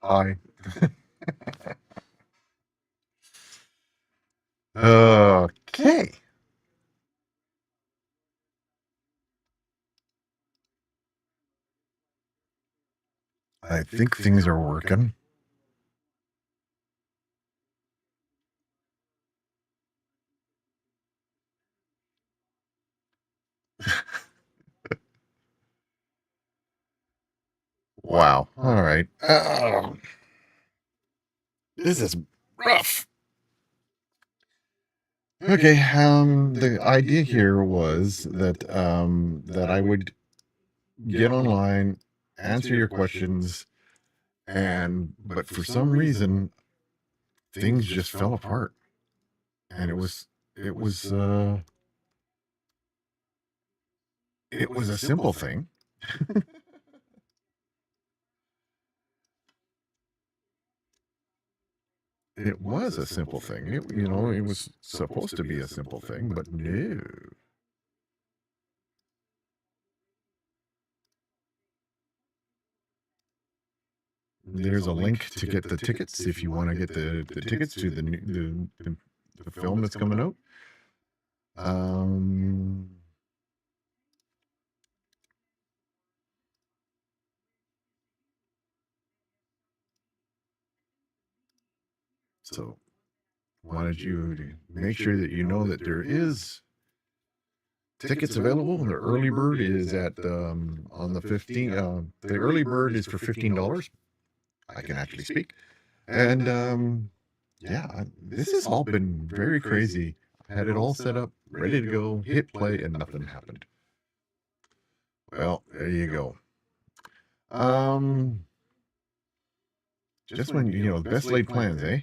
Hi. Okay. I think things are working. Wow. All right. This is rough. Okay. The idea here was that I would get online, answer your questions, but for some reason things just fell apart, and it was it was a simple thing. It was a simple thing. It was supposed to be a simple thing, but no. There's a link to get the tickets if you want to get the tickets to the film that's coming out. Um, so wanted you to make sure that you know that there is tickets available. The early bird is at on the 15th. The early bird is for $15. I can actually speak, and yeah, this has all been very crazy. I had it all set up, ready to go, hit play, and nothing happened. Well, there you go. Um, just when the best laid plans, eh?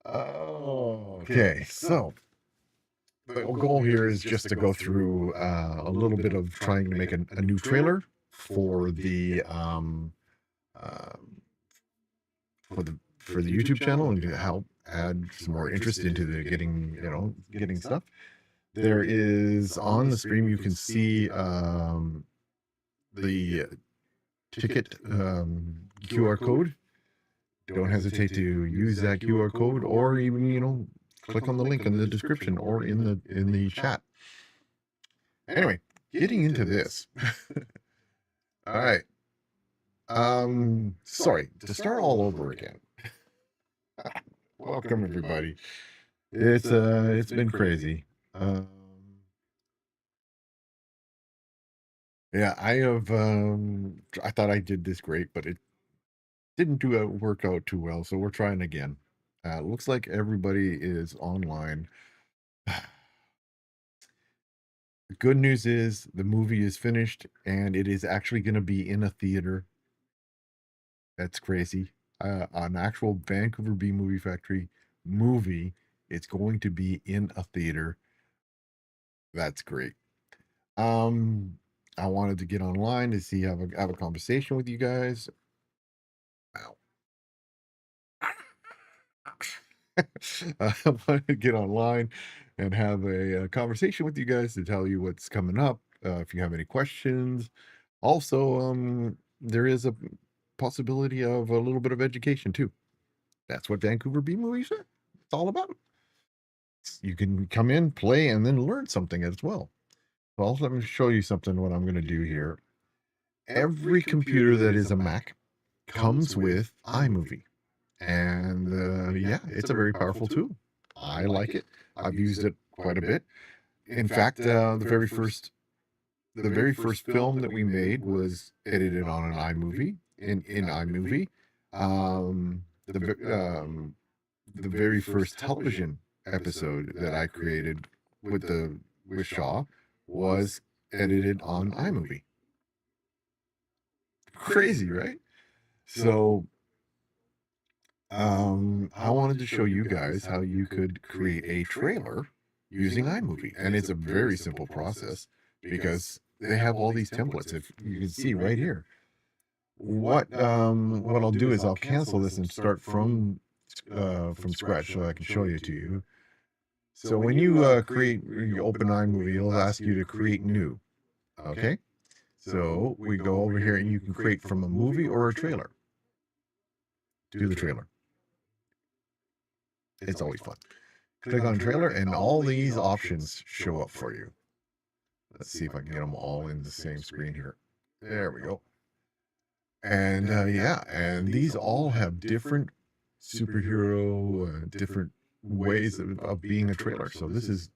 Oh, okay. So the goal here is just to go through a little bit of trying to make a new trailer for um, for the YouTube channel and to help add some more interest into the getting stuff. There is on the stream you can see the ticket QR code. Don't hesitate to use that QR code, or even click on the link in the description or in the chat. Anyway, getting into this. All right. Sorry to start all over again. Welcome everybody. It's been crazy. Um, yeah, I thought I did this great, but it didn't work out too well, so we're trying again. Looks like everybody is online. The good news is the movie is finished and it is actually going to be in a theater. That's crazy. An actual Vancouver B Movie Factory movie. It's going to be in a theater. That's great. Um, I wanted to get online to see have a conversation with you guys. Wow. I wanted to get online and have a conversation with you guys to tell you what's coming up. If you have any questions, also, there is a possibility of a little bit of education too. That's what Vancouver B movies are. It's all about. You can come in, play, and then learn something as well. Well, let me show you something. What I'm going to do here. Every computer that is a Mac comes with iMovie. And yeah, it's a very powerful tool. I like it. I've used it quite a bit. In fact, the very first film that we made was edited on an iMovie in iMovie. Um, the ve- um, the very first television episode that I created with Shaw was edited on iMovie. Crazy, right? So I wanted to show you guys how you could create a trailer using iMovie. And it's a very simple process because they have all these templates. If you can see right here. What I'll do is I'll cancel this and start from scratch so I can show you to you. So when you you open iMovie, it'll ask you to create new. Okay? So we go over here and you can create from a movie or a trailer. Do the trailer. It's always fun. Click on trailer and all these options show up for you. Let's see if I can get them all in the same screen here. There we go. And yeah, and these all have different superhero, different ways of being a trailer. So this is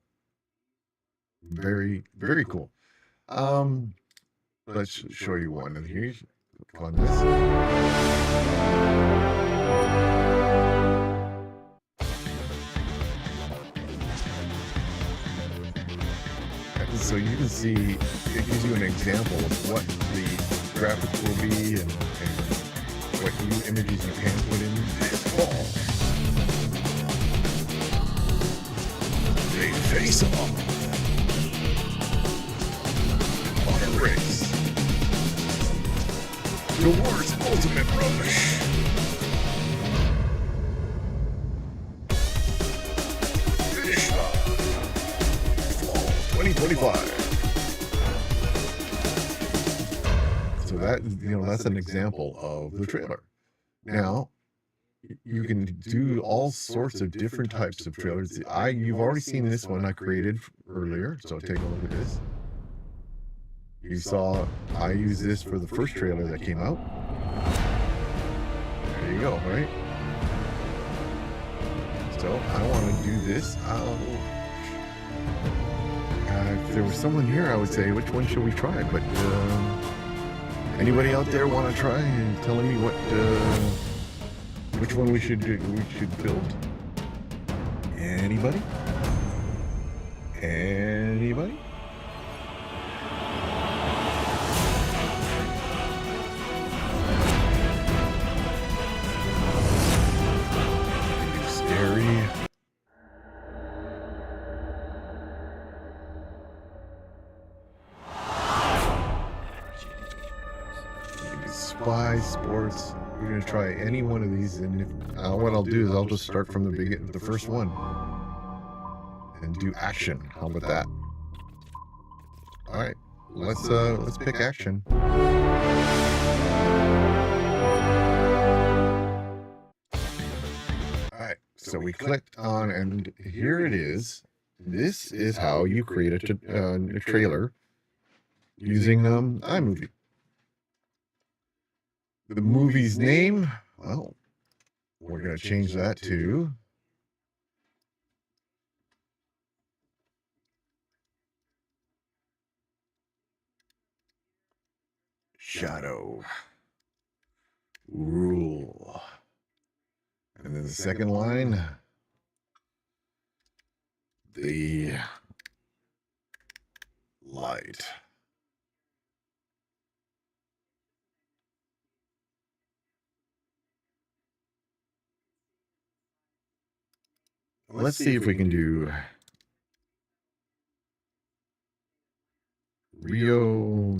very, very cool. Let's show you one. And here's on this. So you can see, it gives you an example of what the graphics will be and what new images you can put in this fall. They face off on a race towards ultimate rush. Finish line. Fall 2025. So that, that's an example of the trailer. Now, you can do all sorts of different types of trailers. You've already seen this one I created earlier, so take a look at this. You saw I used this for the first trailer that came out. There you go, right? So I want to do this. If there was someone here, I would say, which one should we try? But anybody out there want to try and telling me which one we should build? Anybody? Anybody? Scary. Spy, sports. We're gonna try any one of these, and what I'll do is I'll just start from the beginning, the first one, and do action. How about that? All right, let's pick action. All right, so we clicked on, and here it is. This is how you create a trailer using iMovie. The movie's name, well, we're going to change that to Shadow Rule. And then the second line, the light. Let's see if we can do Rio.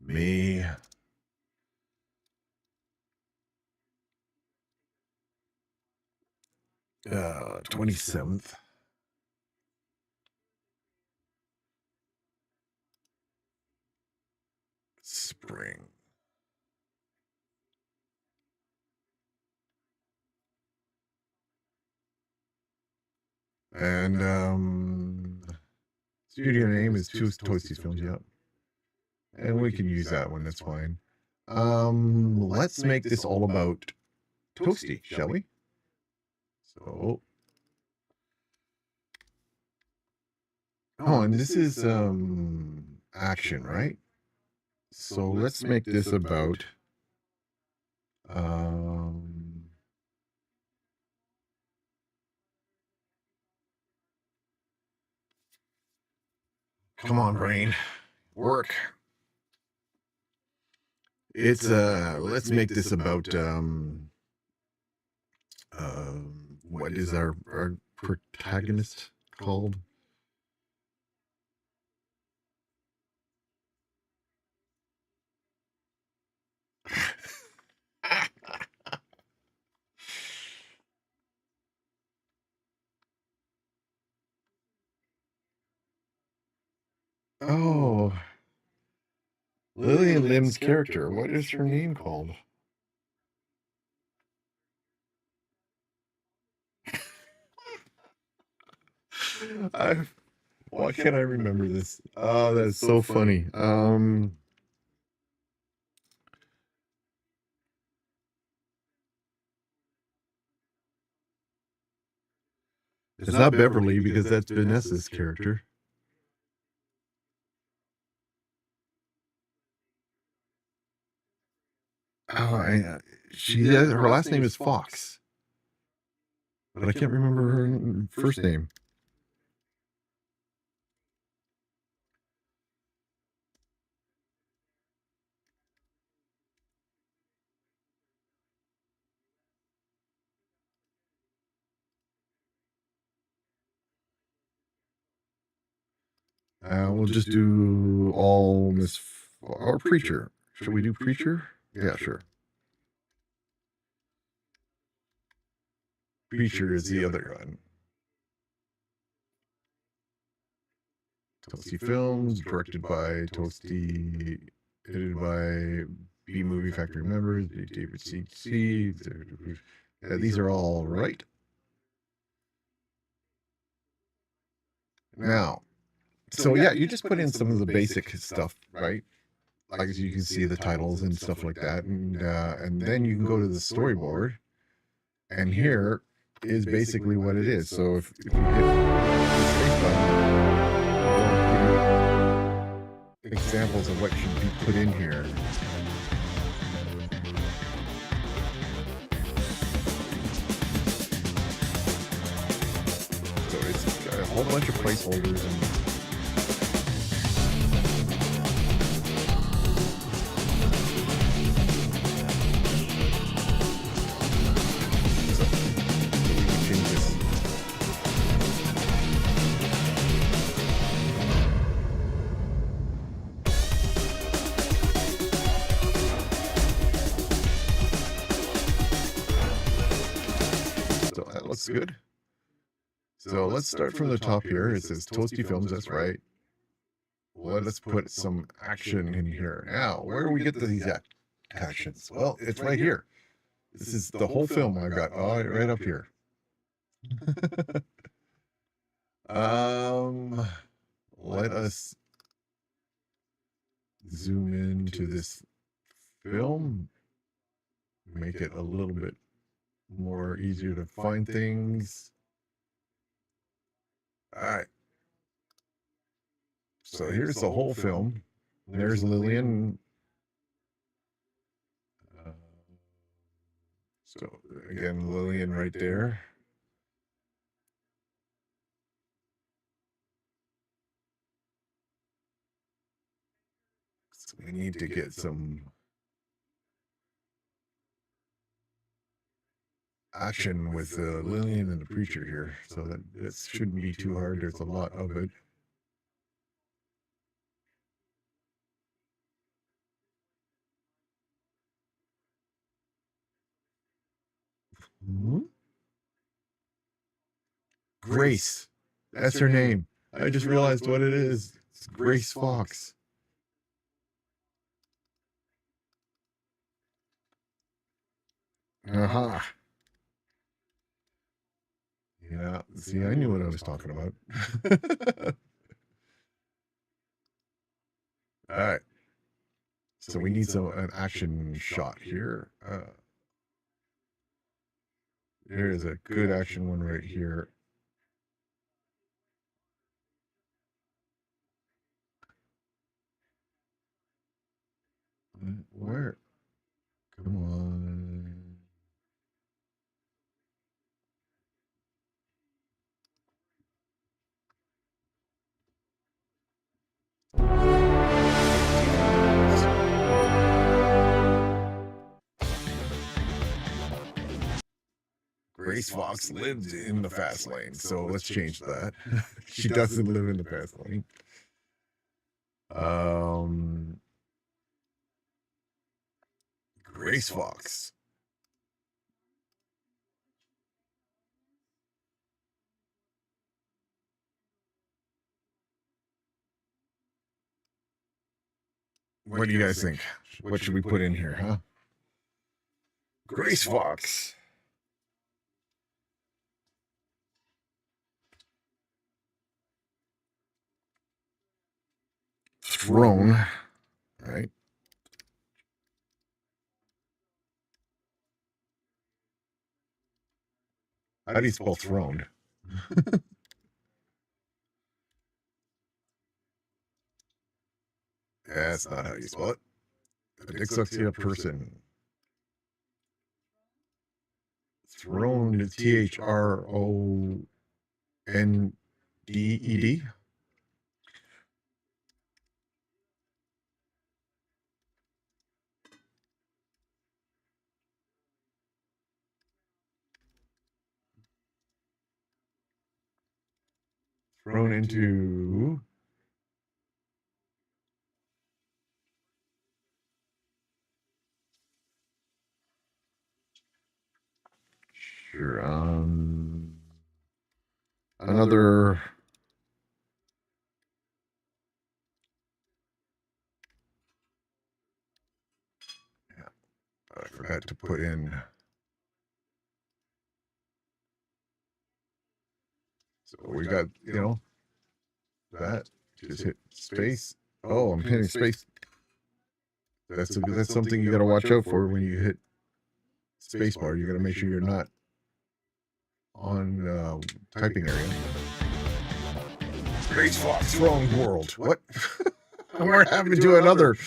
May 27th. Spring. And studio name is Toasties Films, yeah. And we can use that one, that's fine. Let's make this all about Toasty, shall we? So Oh, and this is action, right? So let's make this about um come on, brain. Work. It's let's make this about what is our protagonist called? Oh, Lillian Lim's character. What is her name called? I why can't I remember this? Oh, that's so funny. It's not Beverly because that's Vanessa's character. Oh, her last name is Fox, but I can't remember her first name. We'll just do all Miss or Preacher. Should we do Preacher? Yeah, sure. Preacher is the other one. Toasty Films, directed by Toasty, edited by B Movie Factory members, David C. These are all right. Now, so yeah, you just put in some of the basic stuff, right? Like as you can see the titles and stuff like that, and then you can go to the storyboard, and here is basically what it is. So if you hit the space button, examples of what should be put in here. So it's a whole bunch of placeholders and. So that looks good. So let's start from the top here. It says Toasty Films, that's right. Well, let's put some action in here. Now, where do we get these actions? Well, it's right here. This is the whole film I've got right up here. Let us zoom into this film, make it a little bit more easier to find things. All right. So here's the whole film. There's Lillian. So again, Lillian right there. So we need to get some action with Lillian and the preacher here. So that shouldn't be too hard. There's a lot of it. Mm-hmm. Grace. That's her name. I just realized what it is. It's Grace Fox. Aha. Yeah, see, I knew what I was talking about. All right. So we need an action shot here. There's a good action one right here. Where? Come on. Grace Fox lived in the fast lane, so let's change that. She doesn't live in the fast lane. Grace Fox. What do you guys think? What should we put in here, huh? Grace Fox. Throne. All right. How do you spell throne? That's not how you spell it. A dyslexia person. Throne, THRONDED. Thrown into. Sure. Another. Yeah, I forgot to put in. So we got, that. Just hit space. Oh, I'm hitting space. That's something you got to watch out for when you hit space bar. You got to make sure you're not on typing area. Grace Fox, wrong world. What? We're having to do another.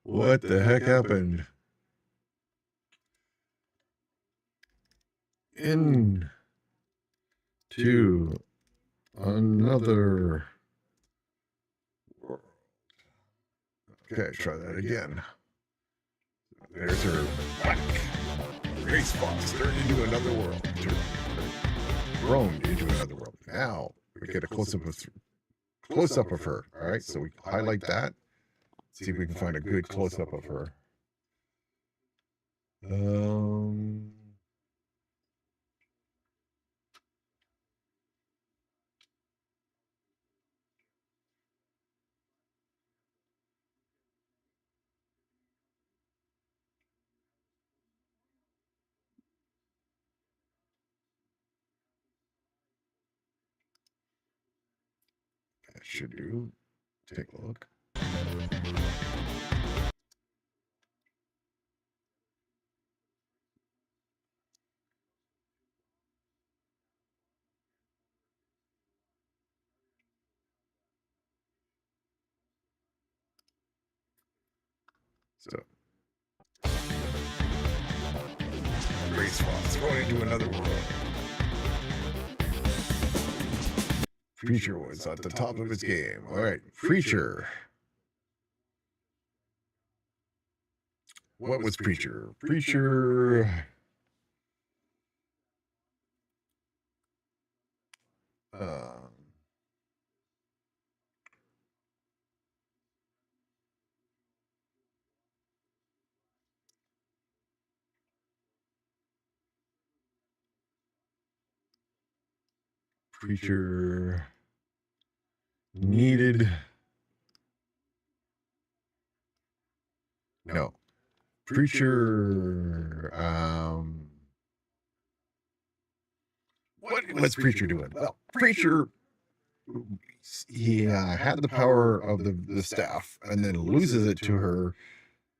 What the heck happened? Into another world. Okay, try that again. There's her whack. Grace Fox turned into another world. Thrown into another world. Now we get a close-up of her. All right, so we highlight that. See if we can find a good close-up of her. That should do. Take a look. So, Grace Fox going into another world. Preacher was at the top of his game. All right, Preacher. What was Preacher? Preacher. Preacher needed. No. Preacher. What's Preacher doing? Well, Preacher, he had the power of the staff and then loses it to her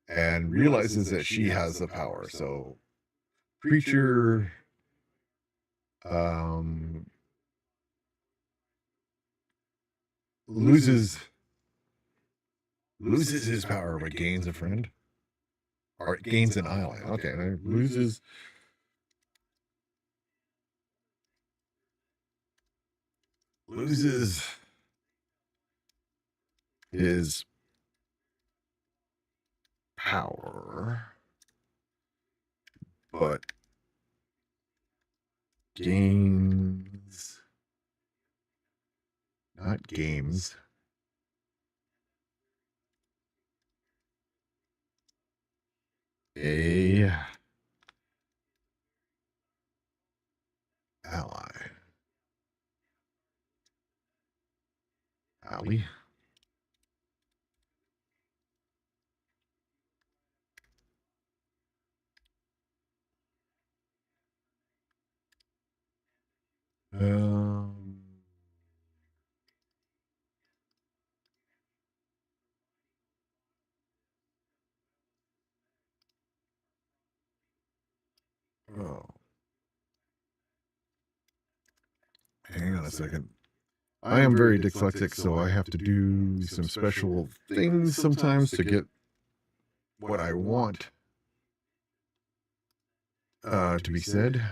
and realizes that she has the power. So Preacher loses loses his power but gains a friend. Or gains an ally. Okay, loses his power, but gains, not games, a ally. Ally? Um, oh, hang on a second. I am very dyslexic, so I have to do some special things sometimes to get what I want to be said.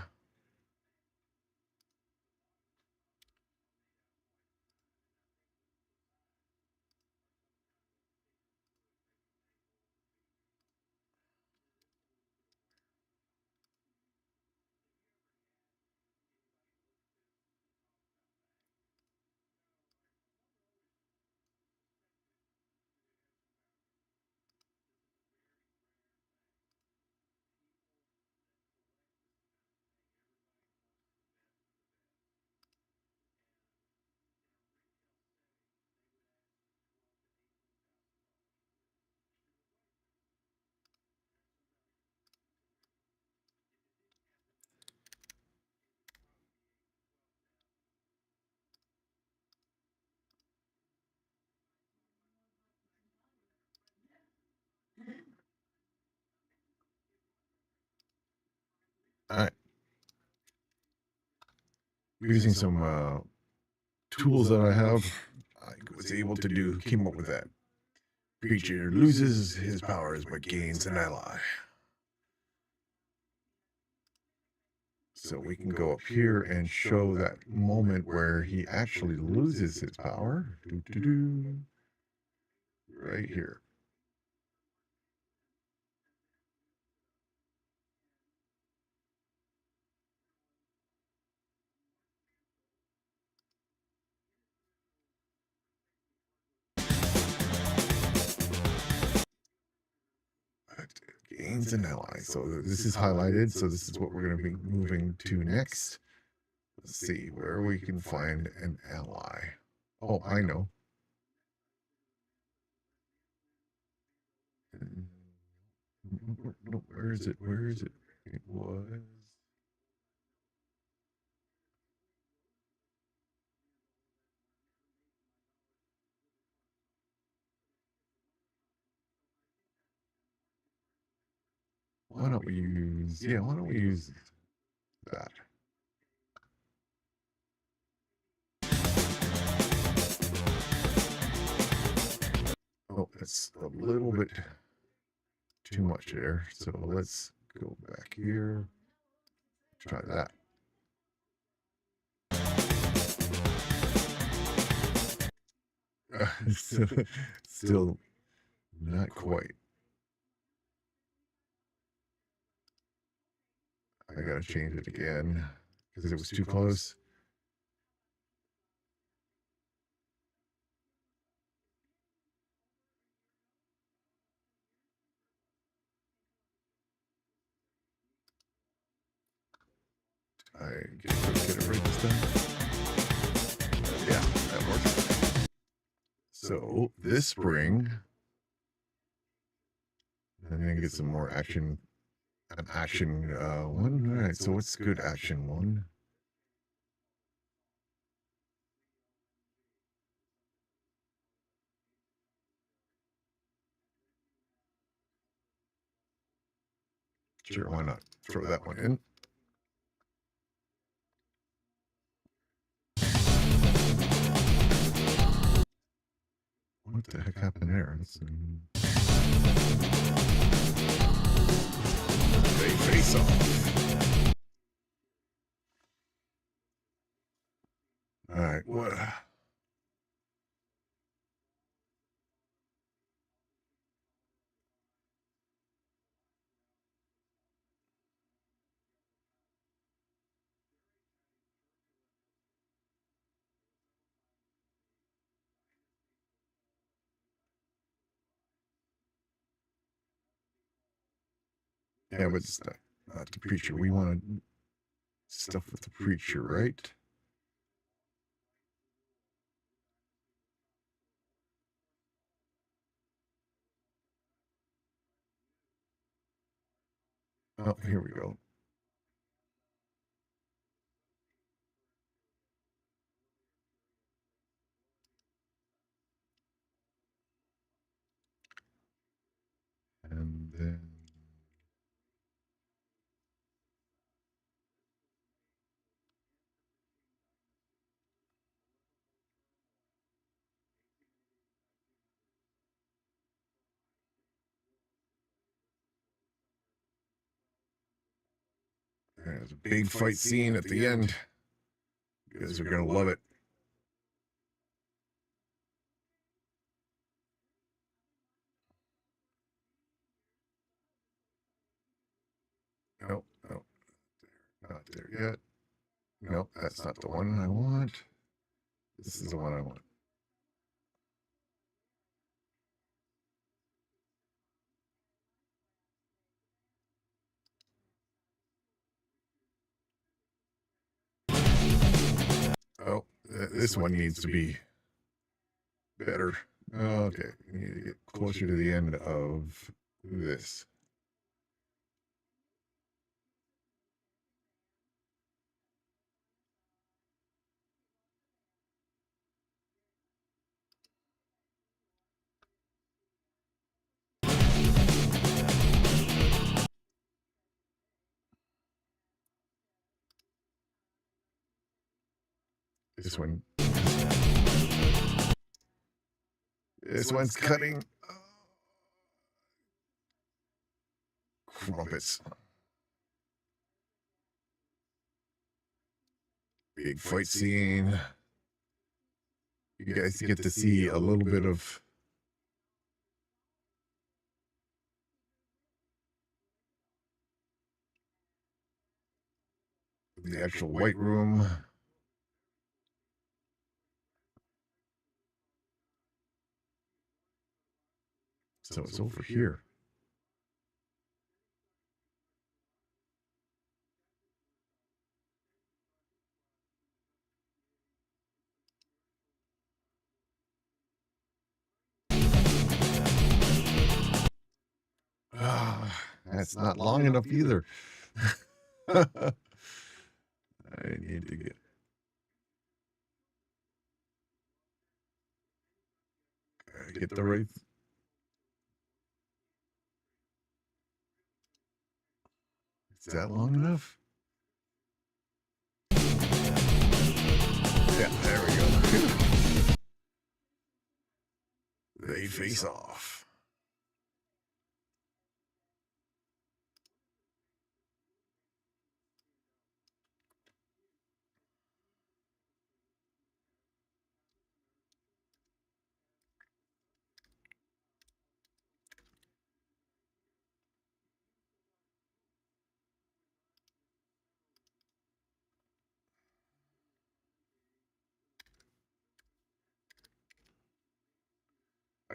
All right. Using some tools that I have, I was able to came up with that. Creature loses his powers but gains an ally. So we can go up here and show that moment where he actually loses his power. Right here. Gains an ally. So this is highlighted. So this is what we're going to be moving to next. Let's see where we can find an ally. Oh, I know. No, where is it? Where is it? It was. Why don't we use? Yeah, why don't we use that? Oh, it's a little bit too much there. So let's go back here. Try that. Still not quite. I gotta change it again because it was too close. I get it right this time. Yeah, that works. So this spring, I'm gonna get some more action. An action one. All right. So what's good action one? Sure, why not? Throw that one in. What the heck happened there? They face off. All right, what? Yeah, but it's not the preacher. We want stuff with the preacher, right? Oh, here we go. And then there's a big fight scene at the end. You guys are gonna love it. No, no, not there yet. No, that's not the one I want. This is the one I want. Oh, this one needs to be better. Okay, we need to get closer to the end of this. This one. This one's cutting. Crumpets. Big fight scene. You guys get to see a little bit of the actual White Room. So it's over here. That's not long enough either. I need to get the right. Is that long enough? Yeah, there we go. They face off.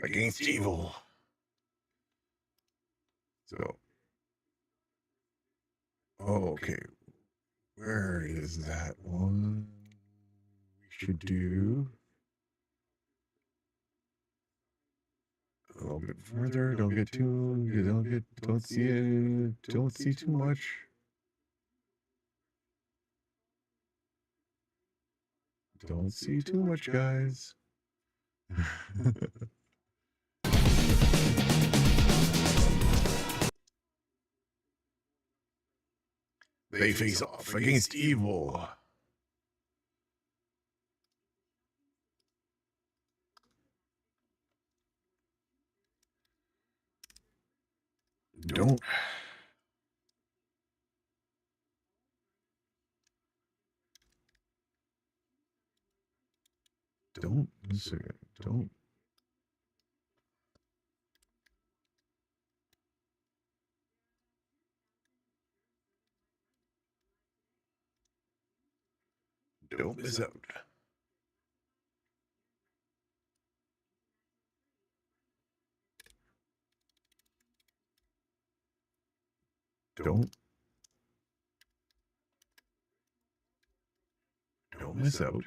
Against evil. So, okay, where is that one? We should do a little bit further. Don't get too. You don't see it. Don't see too much. Don't see too much, guys. They face off against evil. Don't miss out. Don't miss out. Don't miss out.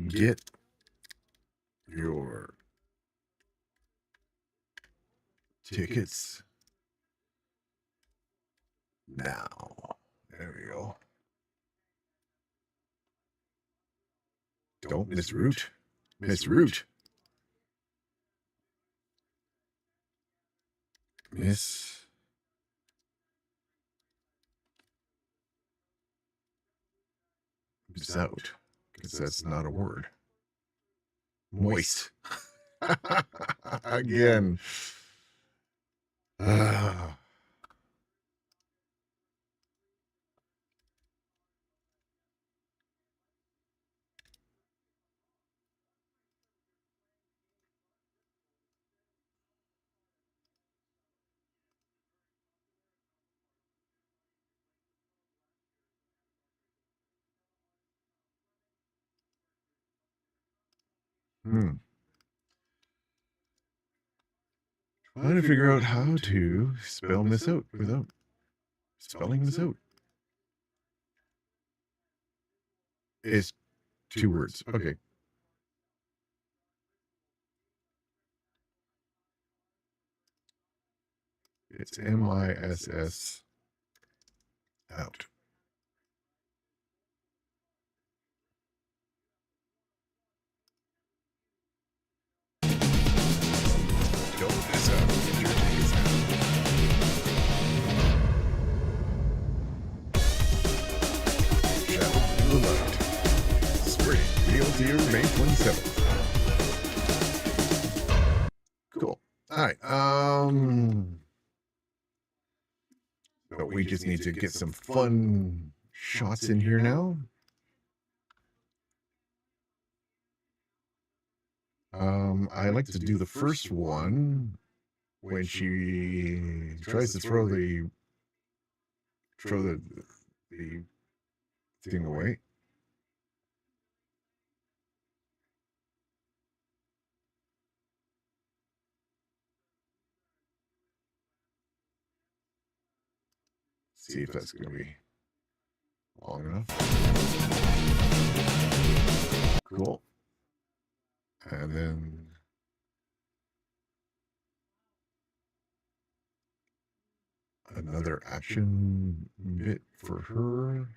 Get your tickets now. There we go. Don't miss route. Miss route. Miss out. Because that's not a word. Moist. Again. Trying to figure out how to spell miss out without spelling miss out. It's 2 words. Okay. It's MISS out. Don't miss out. Get your tickets now. Shadow in the light. Spring. Real Deer, May 27th. Cool. All right. But we just need to get some fun shots in here now. I like to do the first one when she tries to throw the thing away. See if that's going to be long enough. Cool. And then another action bit for her.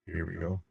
Here we go.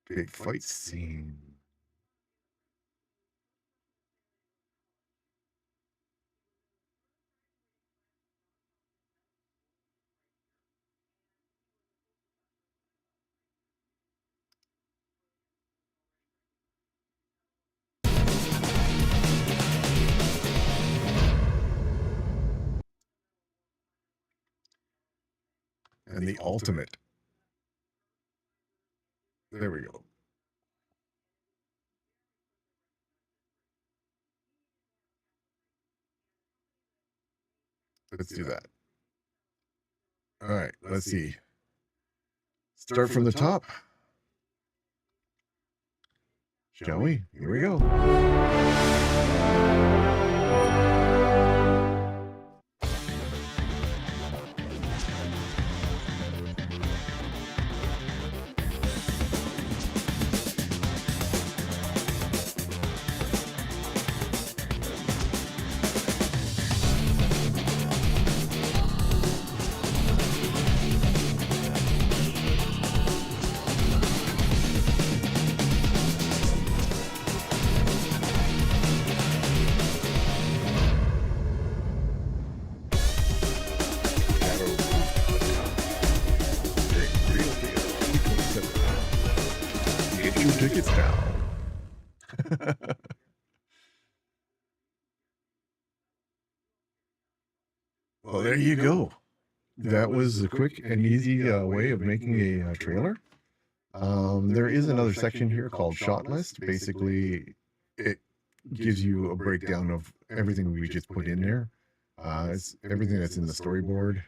Big fight scene. And the ultimate. There we go. Let's do that. All right, let's see. Start from the top. Shall we? Here we go. Get your tickets now. Well, there you go. That was a quick and easy way of making a trailer. There is another section here called shot list. Basically, it gives you a breakdown of everything we just put in there. It's everything that's in the storyboard.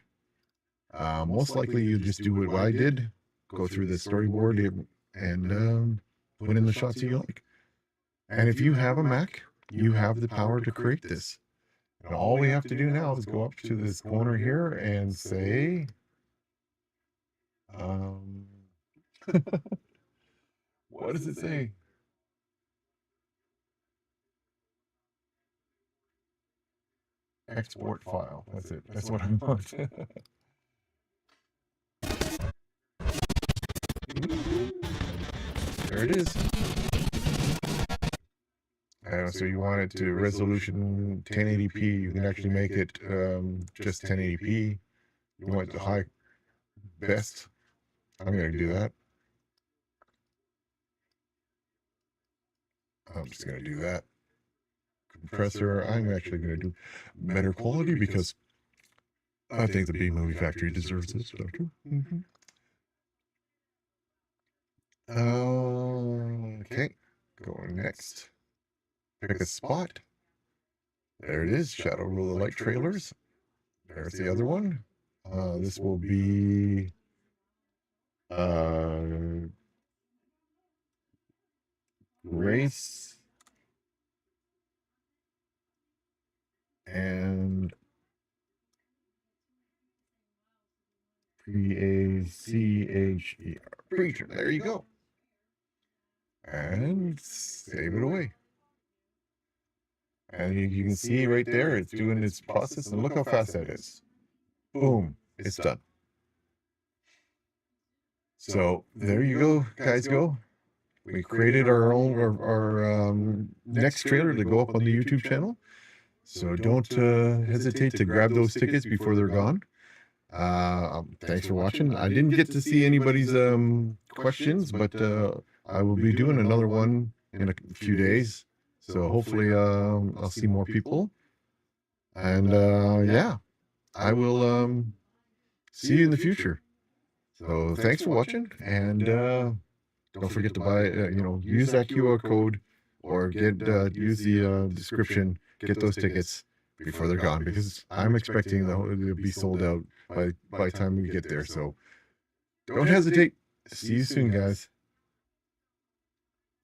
Most likely, you just do what I did, go through the storyboard and put in the shots you like. And if you have a Mac, you have the power to create this. And all we have to do now is go up to this corner here and say, um, what does it say? Export file. That's it. That's what I want. There it is. So you want it to resolution 1080p. You can actually make it just 1080p. You want the high best. I'm going to do that. I'm just going to do that. Compressor. I'm actually going to do better quality because I think the B Movie Factory deserves this stuff too. Okay, going next. Pick a spot. There it is. Shadow Rule of Light trailers. There's the other one. This will be Grace and P-A-C-H-E-R. Preacher. There you go. And save it away. And you can see right there, it's doing its process. And look how fast that is. Boom. It's done. So there you go, guys. Go. We created our own our next trailer to go up on the YouTube channel. So don't hesitate to grab those tickets before they're gone. Thanks for watching. I didn't get to see anybody's questions, but I will be doing another one in a few days. So hopefully I'll see more people. And yeah, I will see you in the future. So thanks for watching, and don't forget to buy, use that QR code or use the description, get those tickets before they're gone, because I'm expecting they'll be sold out by the time we get there. So don't hesitate. See you soon, guys.